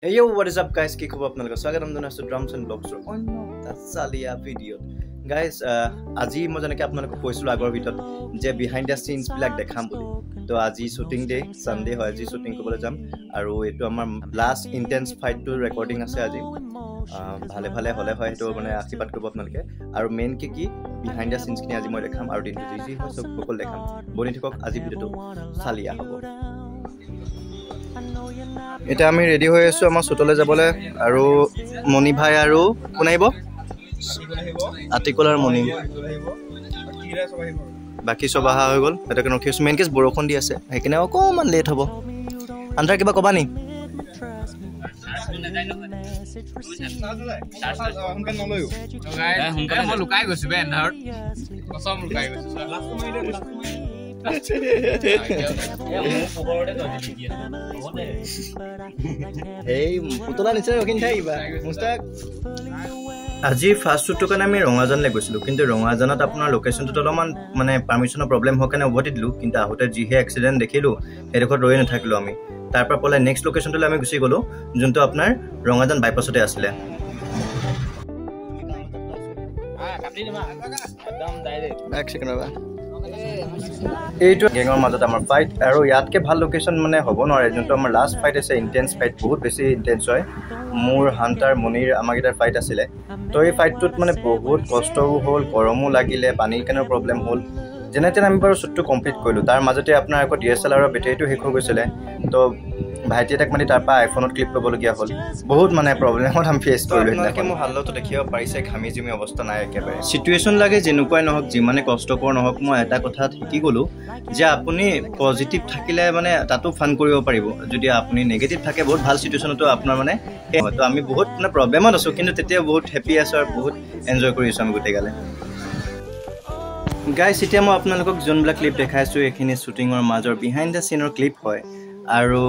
Hey yo, what is up guys? কি খবৰ আপোনালোকৰ? স্বাগতম জনাইছো ড্ৰামছ এণ্ড ব্লগছৰ অন্য এটা চালিয়া ভিডিঅ'ত। গাইজ আজি মই যেনেকৈ আপোনালোকক কৈছিলোঁ আগৰ ভিডিঅ'ত যে বিহাইণ্ড দ্য চিনছবিলাক দেখাম বুলি। তো আজি শ্বুটিং ডে, ছানডে হয়, আজি শ্বুটিং কৰিবলৈ যাম আৰু এইটো আমাৰ লাষ্ট ইণ্টেন্স ফাইটটোৰ ৰেকৰ্ডিং আছে আজি। ভালে ভালে হ'লে হয় সেইটো মানে আশীৰ্বাদ কৰিব আপোনালোকে। আৰু মেইনকৈ কি বিহাইণ্ড দ্য চিনছখিনি আজি মই দেখাম আৰু দিনটো যি হয় চব সকলো দেখাম। বনি থাকক, আজি ভিডিঅ'টো চালিয়া হ'ব। এতিয়া আমি ৰেডি হৈ আছোঁ আমাৰ শ্বুটলৈ যাবলৈ আৰু মণি ভাই আৰু কোন আহিব? আতিকুল আৰু মণি, বাকী চব অহা হৈ গ'ল। সেইটো ৰখি আছোঁ। মেইন কেছ বৰষুণ দি আছে সেইকাৰণে অকণমান লেট হ'ব। আন্ধাৰ কিবা ক'বা নি? আজি ফাৰ্ষ্ট শ্বুটটোৰ কাৰণে আমি ৰঙাজানলৈ গৈছিলোঁ, কিন্তু ৰঙাজানত আপোনাৰ লোকেশ্যনটোত অলপমান মানে পাৰ্মিশ্যনৰ প্ৰব্লেম হোৱাৰ কাৰণে উভতি দিলোঁ। কিন্তু আহোঁতে যিহে এক্সিডেণ্ট দেখিলোঁ সেইডোখৰত ৰৈ নাথাকিলোঁ আমি। তাৰ পৰা পলাই নেক্সট লোকেশ্যনটোলৈ আমি গুচি গ'লোঁ, যোনটো আপোনাৰ ৰঙাজান বাইপাছতে আছিলে। এইটো গেঙৰ মাজত আমাৰ ফাইট আৰু ইয়াতকৈ ভাল লোকেশ্যন মানে হ'ব নোৱাৰে। যোনটো আমাৰ লাষ্ট ফাইট আছে ইণ্টেন্স ফাইট, বহুত বেছি ইণ্টেন্স হয়। মোৰ হান্টাৰ মণিৰ আমাৰকেইটাৰ ফাইট আছিলে। তো এই ফাইটটোত মানে বহুত কষ্টও হ'ল, গৰমো লাগিলে, পানীৰ কাৰণেও প্ৰব্লেম হ'ল। যেনে তেনে আমি বাৰু শ্বুটটো কমপ্লিট কৰিলোঁ। তাৰ মাজতে আপোনাৰ আকৌ DSLR বেটেৰীটো শেষ হৈ গৈছিলে। তো ভাইটি এটাক মানে তাৰ পৰা আইফোনত ক্লিপ ল'বলগীয়া হ'ল। বহুত মানে প্ৰব্লেমত আমি ফেচ কৰিলোঁ। এনেকৈ মোৰ হালতো দেখিব পাৰিছে, ঘামি জুমি অৱস্থা নাই একেবাৰে। চিটুৱেশ্যন লাগে যেনেকুৱাই নহওক, যিমানে কষ্টকৰ নহওক, মই এটা কথাত শিকি গ'লোঁ যে আপুনি পজিটিভ থাকিলে মানে তাতো ফান কৰিব পাৰিব। যদি আপুনি নিগেটিভ থাকে বহুত ভাল চিটুৱেশ্যনতো আপোনাৰ মানে তো আমি বহুত মানে প্ৰব্লেমত আছোঁ, কিন্তু তেতিয়া বহুত হেপ্পী আছোঁ আৰু বহুত এনজয় কৰি আছোঁ আমি গোটেইগালে। গাইজ এতিয়া মই আপোনালোকক যোনবিলাক ক্লিপ দেখাইছোঁ এইখিনি শ্বুটিঙৰ মাজৰ বিহাইণ্ড দ্য চিনৰ ক্লিপ হয়। আৰু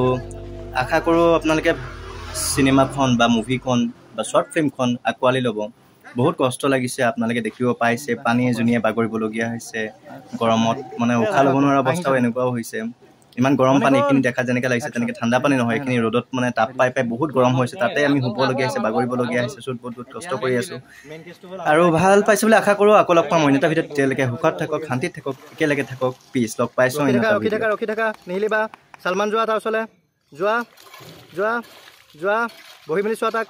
আশা কৰোঁ আপোনালোকে চিনেমাখন বা মুভিখন বা শ্বৰ্ট ফিল্মখন আঁকোৱালি ল'ব। বহুত কষ্ট লাগিছে, আপোনালোকে দেখিব পাইছে, পানীয়ে জুনীয়ে বাগৰিবলগীয়া হৈছে গৰমত, মানে উশাহ ল'ব নোৱাৰা অৱস্থাও এনেকুৱাও হৈছে। ইমান গৰম পানী, এইখিনি দেখা যেনেকৈ লাগিছে তেনেকৈ ঠাণ্ডা পানী নহয়, এইখিনি ৰ'দত মানে তাপ পাই পাই বহুত গৰম হৈছে। তাতে আমি শুবলগীয়া হৈছে, বাগৰিবলগীয়া হৈছে, শ্বুট বহুত কষ্ট কৰি আছোঁ। আৰু ভাল পাইছে বুলি আশা কৰোঁ। আকৌ লগ পাম অন্য এটা ভিডিঅ'ত। তেতিয়ালৈকে সুখত থাকক, শান্তিত থাকক, একেলগে থাকক। পিছ লগ পাইছোঁ। ৰখি থাকা নিহিলিবা। চালমান যোৱা তাৰ ওচৰলৈ যোৱা, বহি মেলি চোৱা তাক।